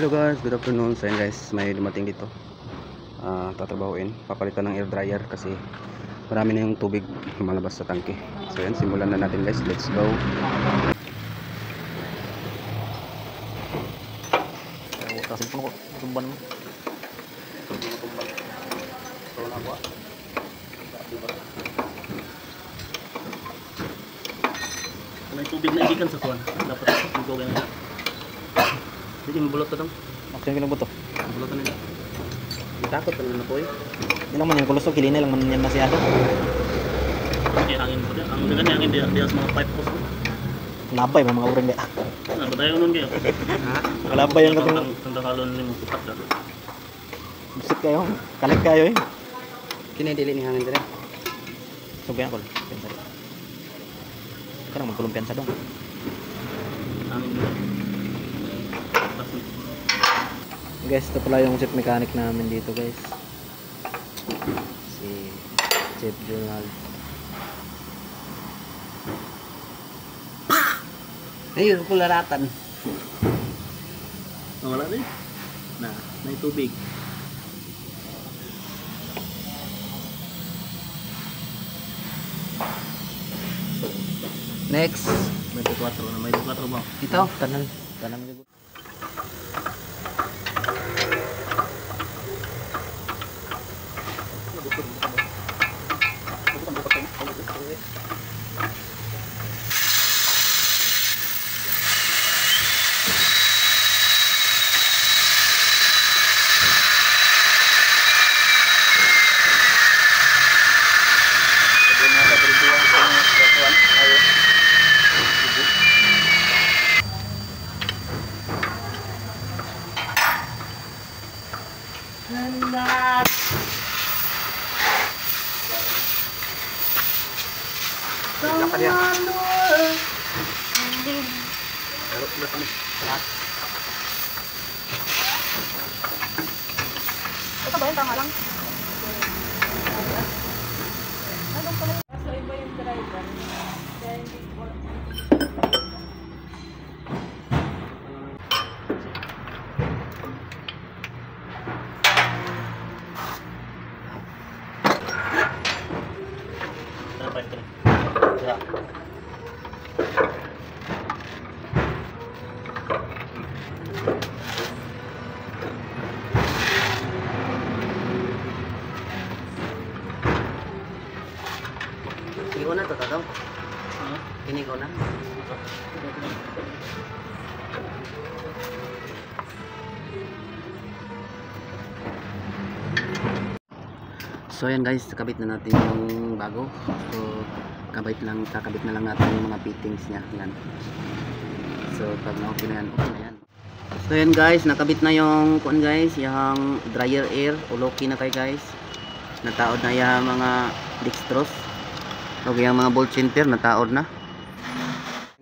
Hello guys, good afternoon. So yan guys, may dumating dito tatrabahuin, papalitan ng air dryer kasi marami na yung tubig lumalabas sa tangke. So yan, simulan na natin guys, let's go. Kasi po tumban mo. May tubig na igikan sa kuwan. Dapat ito ganyan. Hindi mo bulot ka dong. Maksudnya kinabuto. Bulot ka nila. Itakot ka na po eh. Hindi lang man yung kulos to, kilina lang man yan masyado. Kaya hangin po din. Ang dagan hangin diya sa mga pipe post. Labay mga urang dia. Ano ba tayo nun kayo? Labay yung katong ang dakalon ni mo kupat da. busit kayo. Kalit kayo eh. Kini dili ni hangin dire. Subukan ko. Pensa. Karang magkulumpian sa dong. Hangin nila. Guys, ito pala yung chef mechanic namin dito guys. Si Chef Jonald. Ayun ko laratan. Wala din. Na, may tubig. Next. May 4 na, may 4 ba? Ito. Tanan gitu. Ito ba yung tama lang? Anong pala yung nasa iba yung driver? Kaya hindi ko. Kini ko na to tatong. Kini ko na. So ayan guys, kakabit na natin yung bago. So kakabit na lang natin yung mga fittings niya. Yan. So pag na-okay na yan, okay na yan. So ayan guys, nakabit na yung kuan guys, yung dryer air. Uloki na tayo guys. Nataod na yung mga dextrose. Okay, yung mga bolt center nataod na.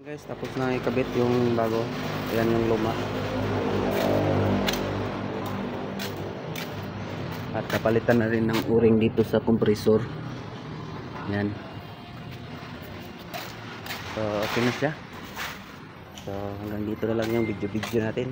Guys, tapos na ikabit yung bago. Ayan yung luma. At kapalitan na rin ng o-ring dito sa compressor. Yan. So, okay na siya. So, hanggang dito na lang yung video natin.